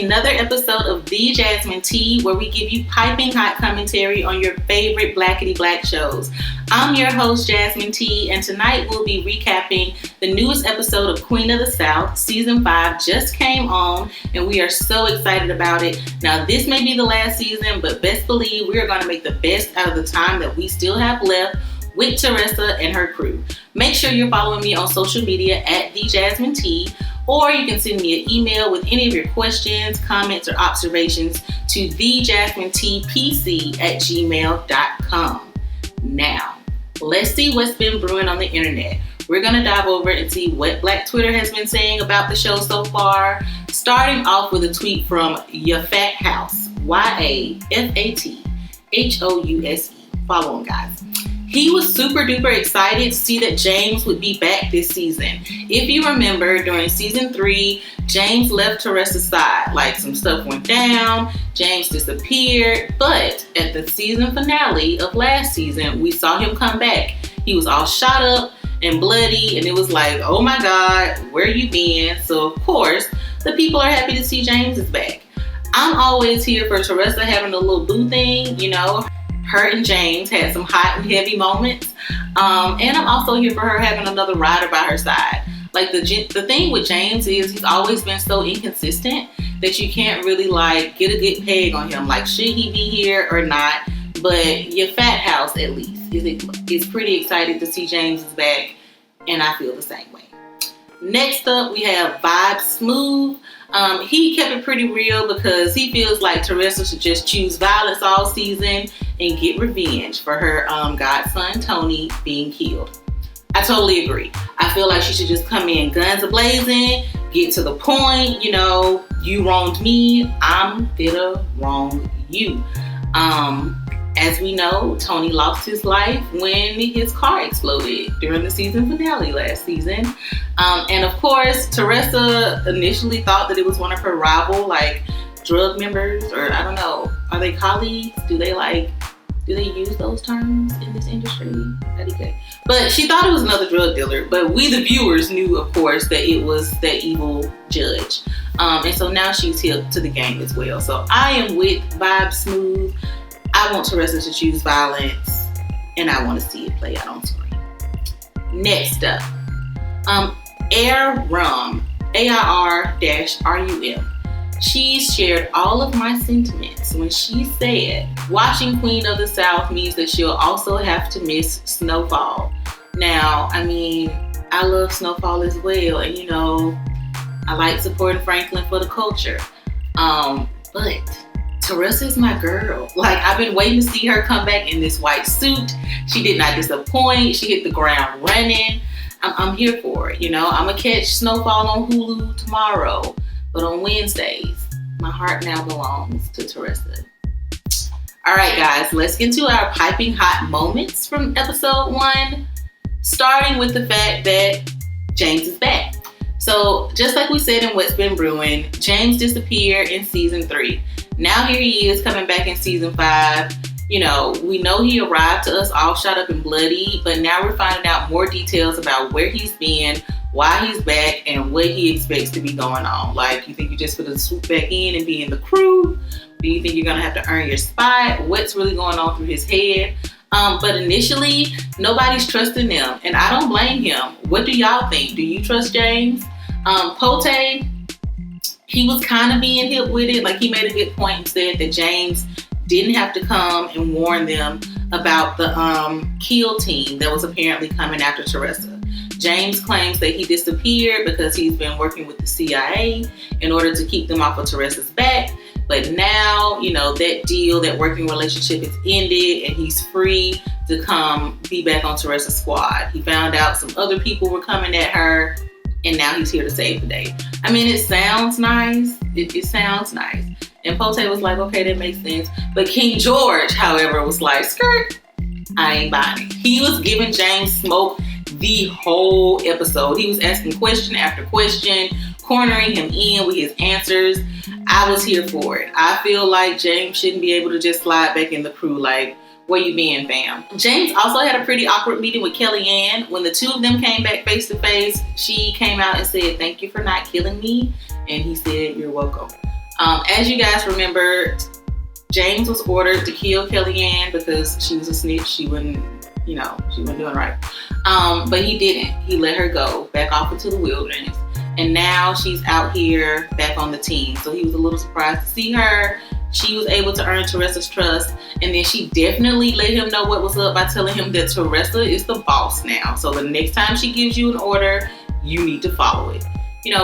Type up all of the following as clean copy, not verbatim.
another episode of The Jasmine Tea, where we give you piping hot commentary on your favorite blackity black shows. I'm your host, Jasmine T, and tonight we'll be recapping the newest episode of Queen of the South. Season 5 just came on, and we are so excited about it. Now, this may be the last season, but best believe we are going to make the best out of the time that we still have left with Teresa and her crew. Make sure you're following me on social media at The Jasmine T, or you can send me an email with any of your questions, comments, or observations to thejasminetpc@gmail.com. Now, let's see what's been brewing on the internet. We're going to dive over and see what Black Twitter has been saying about the show so far, starting off with a tweet from Yafat House, YAFATHOUSE. Follow him, guys. He was super duper excited to see that James would be back this season. If you remember, during season 3, James left Teresa's side. Like, some stuff went down, James disappeared, but at the season finale of last season, we saw him come back. He was all shot up and bloody, and it was like, oh my God, where you been? So of course, the people are happy to see James is back. I'm always here for Teresa having a little boo thing, you know. Her and James had some hot and heavy moments. And I'm also here for her having another rider by her side. Like, the thing with James is he's always been so inconsistent that you can't really like get a good peg on him. Like, should he be here or not? But your Fat House, at least, is pretty excited to see James is back. And I feel the same way. Next up, we have Vibe Smooth. He kept it pretty real because he feels like Teresa should just choose violence all season and get revenge for her godson Tony being killed. I totally agree. I feel like she should just come in guns a-blazing, get to the point, you know, you wronged me, I'm gonna wrong you. As we know, Tony lost his life when his car exploded during the season finale last season. And of course, Teresa initially thought that it was one of her rival, like, drug members, or I don't know, are they colleagues? Do they use those terms in this industry? Okay. But she thought it was another drug dealer, but we the viewers knew, of course, that it was that evil judge. And so now she's hip to the game as well. So I am with Vibe Smooth. I want Teresa to choose violence, and I want to see it play out on screen. Next up, Air Rum, AIR-RUM. She shared all of my sentiments when she said, watching Queen of the South means that she'll also have to miss Snowfall. Now, I mean, I love Snowfall as well, and you know, I like supporting Franklin for the culture. But Teresa is my girl. Like, I've been waiting to see her come back in this white suit. She did not disappoint. She hit the ground running. I'm here for it, you know. I'm going to catch Snowfall on Hulu tomorrow. But on Wednesdays, my heart now belongs to Teresa. All right, guys, let's get to our piping hot moments from episode 1, starting with the fact that James is back. So, just like we said in What's Been Brewing, James disappeared in season 3. Now here he is coming back in season 5. You know, we know he arrived to us all shot up and bloody, but now we're finding out more details about where he's been, why he's back, and what he expects to be going on. Like, you think you're just going to swoop back in and be in the crew? Do you think you're going to have to earn your spot? What's really going on through his head? But initially, nobody's trusting them, and I don't blame him. What do y'all think? Do you trust James? Pote, he was kind of being hip with it. Like, he made a good point and said that James didn't have to come and warn them about the kill team that was apparently coming after Teresa. James claims that he disappeared because he's been working with the CIA in order to keep them off of Teresa's back. But now, you know, that deal, that working relationship is ended, and he's free to come be back on Teresa's squad. He found out some other people were coming at her, and now he's here to save the day. I mean, it sounds nice. It sounds nice. And Pote was like, okay, that makes sense. But King George, however, was like, skirt, I ain't buying it. He was giving James smoke the whole episode. He was asking question after question, cornering him in with his answers. I was here for it. I feel like James shouldn't be able to just slide back in the crew. Like, where you been, fam? James also had a pretty awkward meeting with Kellyanne. When the two of them came back face to face, she came out and said, thank you for not killing me. And he said, you're welcome. As you guys remember, James was ordered to kill Kellyanne because she was a snitch. She wasn't doing right. But he didn't. He let her go back off into the wilderness. And now she's out here back on the team. So he was a little surprised to see her. She was able to earn Teressa's trust. And then she definitely let him know what was up by telling him that Teresa is the boss now. So the next time she gives you an order, you need to follow it.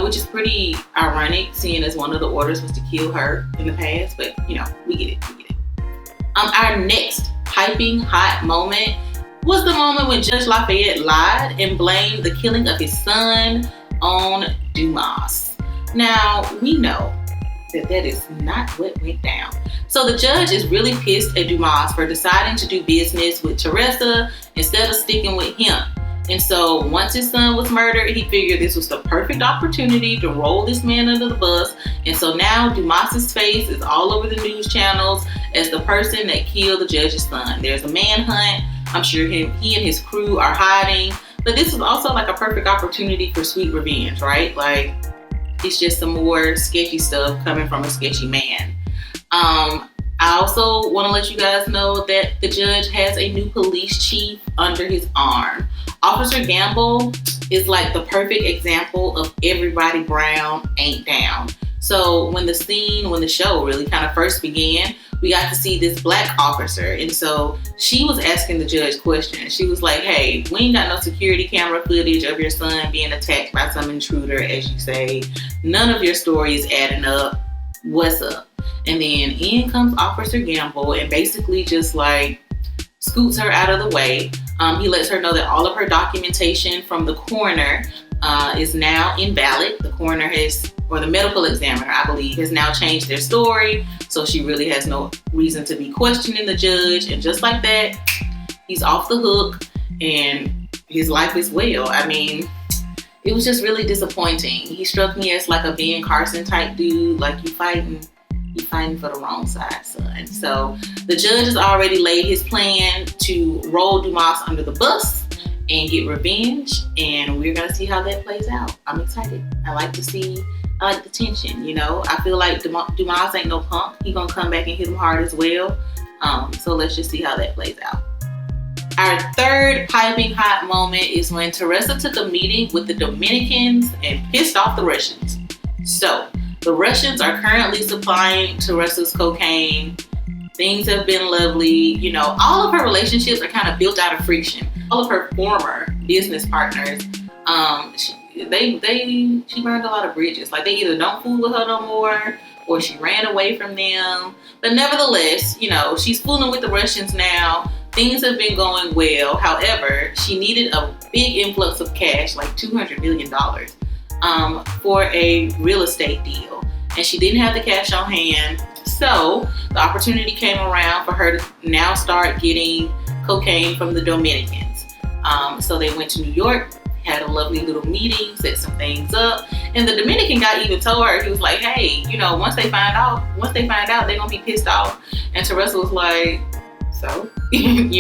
Which is pretty ironic, seeing as one of the orders was to kill her in the past. But, we get it. Our next piping hot moment was the moment when Judge Lafayette lied and blamed the killing of his son on Dumas. Now, we know that is not what went down. So the judge is really pissed at Dumas for deciding to do business with Teresa instead of sticking with him. And so once his son was murdered, he figured this was the perfect opportunity to roll this man under the bus. And so now Dumas's face is all over the news channels as the person that killed the judge's son. There's a manhunt. I'm sure he and his crew are hiding. But this is also like a perfect opportunity for sweet revenge, right? Like, it's just some more sketchy stuff coming from a sketchy man. I also want to let you guys know that the judge has a new police chief under his arm. Officer Gamble is like the perfect example of everybody brown ain't down. So when the show really kind of first began, we got to see this black officer. And so she was asking the judge questions. She was like, hey, we ain't got no security camera footage of your son being attacked by some intruder, as you say. None of your story is adding up. What's up? And then in comes Officer Gamble and basically just like scoots her out of the way. He lets her know that all of her documentation from the coroner is now invalid. The coroner the medical examiner, I believe, has now changed their story. So she really has no reason to be questioning the judge. And just like that, he's off the hook and his life is well. I mean, it was just really disappointing. He struck me as like a Ben Carson type dude, like you fighting for the wrong side, son. So the judge has already laid his plan to roll Dumas under the bus and get revenge, and we're gonna see how that plays out. I'm excited. I like the tension, I feel like Dumas ain't no punk. He gonna come back and hit him hard as well. So let's just see how that plays out. Our third piping hot moment is when Teresa took a meeting with the Dominicans and pissed off the Russians. So the Russians are currently supplying Teresa's cocaine. Things have been lovely. All of her relationships are kind of built out of friction. All of her former business partners, she burned a lot of bridges. Like, they either don't fool with her no more or she ran away from them. But nevertheless, she's fooling with the Russians now. Things have been going well. However, she needed a big influx of cash, like $200 million, for a real estate deal. And she didn't have the cash on hand. So the opportunity came around for her to now start getting cocaine from the Dominicans. So they went to New York, had a lovely little meeting, set some things up. And the Dominican guy even told her, he was like, hey, once they find out, they're gonna be pissed off. And Teresa was like, so, she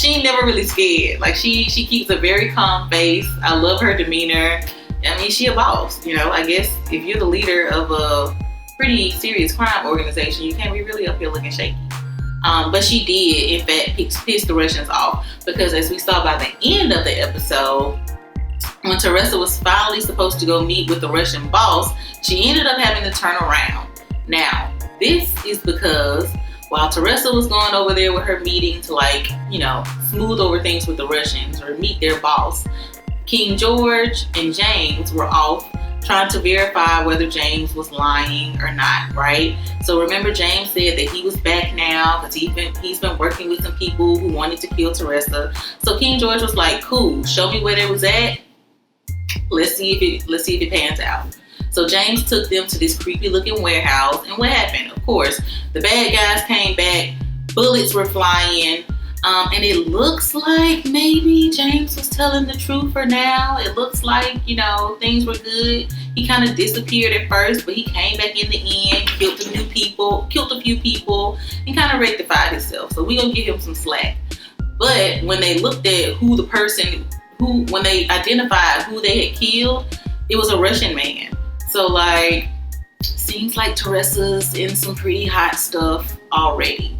ain't never really scared. Like, she keeps a very calm face. I love her demeanor. I mean, she a boss, I guess if you're the leader of a pretty serious crime organization, you can't be really up here looking shaky. But she did, in fact, piss the Russians off, because as we saw by the end of the episode, when Teresa was finally supposed to go meet with the Russian boss, she ended up having to turn around. Now, this is because while Teresa was going over there with her meeting to smooth over things with the Russians or meet their boss, King George and James were off trying to verify whether James was lying or not, right? So remember, James said that he was back now because he's been working with some people who wanted to kill Teresa. So King George was like, cool, show me where they was at. Let's see if it pans out. So James took them to this creepy looking warehouse, and what happened? Of course, the bad guys came back, bullets were flying, and it looks like maybe James was telling the truth for now. It looks like, things were good. He kind of disappeared at first, but he came back in the end, killed a few people, and kind of rectified himself. So we're gonna give him some slack. But when they looked at when they identified who they had killed, it was a Russian man. So seems like Teressa's in some pretty hot stuff already.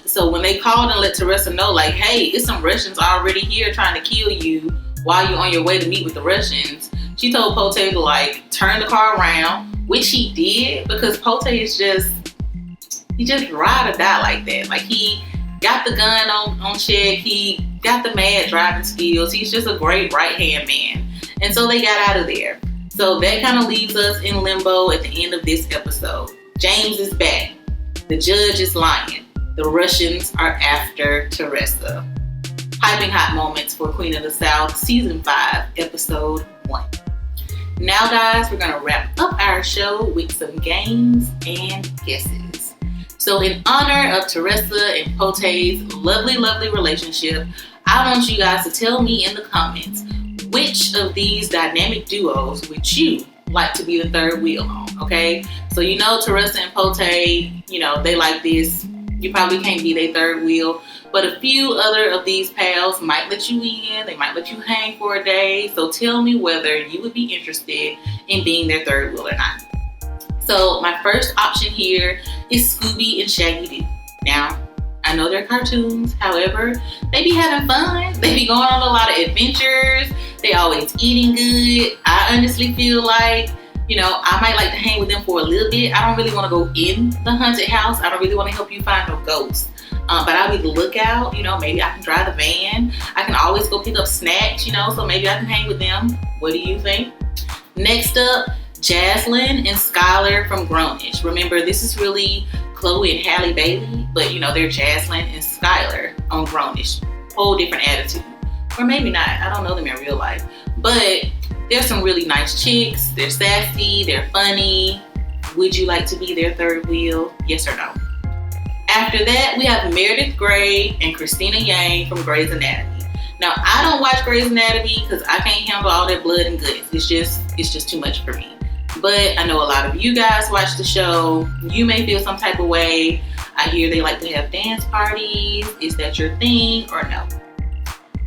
So when they called and let Teresa know, like, hey, it's some Russians already here trying to kill you while you're on your way to meet with the Russians, she told Pote to like turn the car around, which he did, because Pote is he just ride or die like that. Like, he got the gun on check, he got the mad driving skills, he's just a great right-hand man. And so they got out of there. So that kind of leaves us in limbo at the end of this episode. James is back. The judge is lying. The Russians are after Teresa. Piping hot moments for Queen of the South, Season 5, Episode 1. Now, guys, we're going to wrap up our show with some games and guesses. So in honor of Teresa and Pote's lovely, lovely relationship, I want you guys to tell me in the comments which of these dynamic duos would you like to be the third wheel on, okay? So you know Teresa and Pote, you know, they like this. You probably can't be their third wheel, but a few other of these pals might let you in. They might let you hang for a day. So tell me whether you would be interested in being their third wheel or not. So my first option here is Scooby and Shaggy Doo. Now, I know they're cartoons, however, they be having fun. They be going on a lot of adventures. They always eating good. I honestly feel like, you know, I might like to hang with them for a little bit. I don't really want to go in the haunted house. I don't really want to help you find no ghosts. But I'll be the lookout. You know, maybe I can drive the van. I can always go pick up snacks, you know, so maybe I can hang with them. What do you think? Next up, Jaslyn and Skylar from Grownish. Remember, this is really Chloe and Halle Bailey, but you know, they're Jaslyn and Skylar on Grownish. Whole different attitude. Or maybe not. I don't know them in real life. But they're some really nice chicks. They're sassy. They're funny. Would you like to be their third wheel? Yes or no? After that, we have Meredith Grey and Christina Yang from Grey's Anatomy. Now, I don't watch Grey's Anatomy because I can't handle all that blood and guts. It's just too much for me. But I know a lot of you guys watch the show. You may feel some type of way. I hear they like to have dance parties. Is that your thing or no?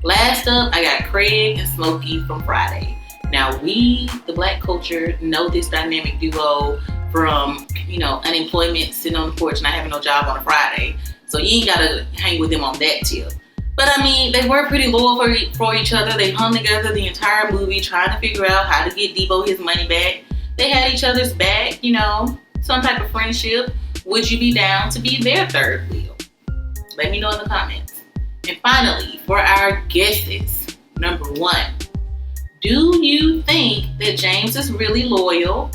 Last up, I got Craig and Smokey from Friday. Now, we, the Black culture, know this dynamic duo from, you know, unemployment, sitting on the porch, not having no job on a Friday. So you ain't gotta hang with them on that tip. But I mean, they were pretty loyal for each other. They hung together the entire movie trying to figure out how to get Debo his money back. They had each other's back, you know, some type of friendship. Would you be down to be their third wheel? Let me know in the comments. And finally, for our guesses, number 1, do you think that James is really loyal?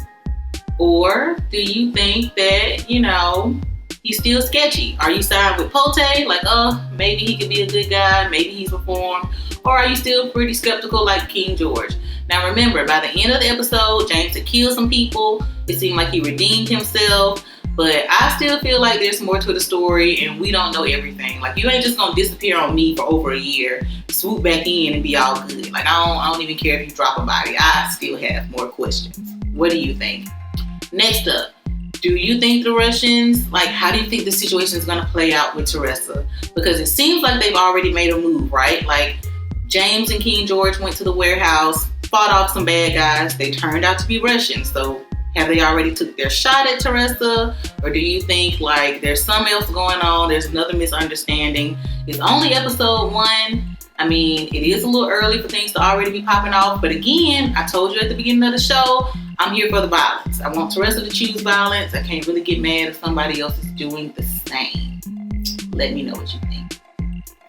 Or do you think that, you know, he's still sketchy? Are you siding with Pote? Like, oh, maybe he could be a good guy, maybe he's reformed. Or are you still pretty skeptical like King George? Now remember, by the end of the episode, James had killed some people. It seemed like he redeemed himself. But I still feel like there's more to the story and we don't know everything. Like, you ain't just gonna disappear on me for over a year, swoop back in and be all good. Like, I don't even care if you drop a body. I still have more questions. What do you think? Next up, do you think the Russians, like, how do you think the situation is gonna play out with Teresa? Because it seems like they've already made a move, right? Like, James and King George went to the warehouse, fought off some bad guys. They turned out to be Russians. So have they already took their shot at Teresa? Or do you think like there's something else going on? There's another misunderstanding. It's only episode 1. I mean, it is a little early for things to already be popping off. But again, I told you at the beginning of the show, I'm here for the violence. I want Teresa to choose violence. I can't really get mad if somebody else is doing the same. Let me know what you think.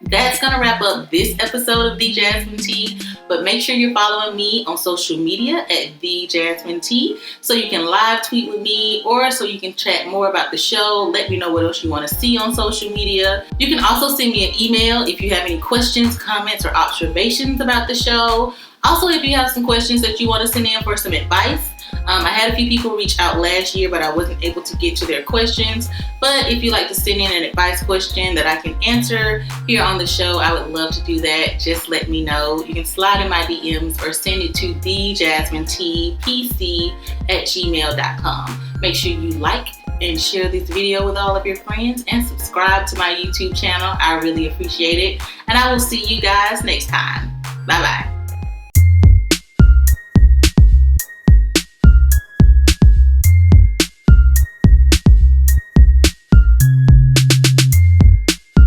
That's going to wrap up this episode of The Jasmine Tea. But make sure you're following me on social media at The Jasmine Tea so you can live tweet with me or so you can chat more about the show. Let me know what else you want to see on social media. You can also send me an email if you have any questions, comments, or observations about the show. Also, if you have some questions that you want to send in for some advice. I had a few people reach out last year, but I wasn't able to get to their questions. But if you'd like to send in an advice question that I can answer here on the show, I would love to do that. Just let me know. You can slide in my DMs or send it to thejasminetpc@gmail.com. Make sure you like and share this video with all of your friends and subscribe to my YouTube channel. I really appreciate it. And I will see you guys next time. Bye-bye.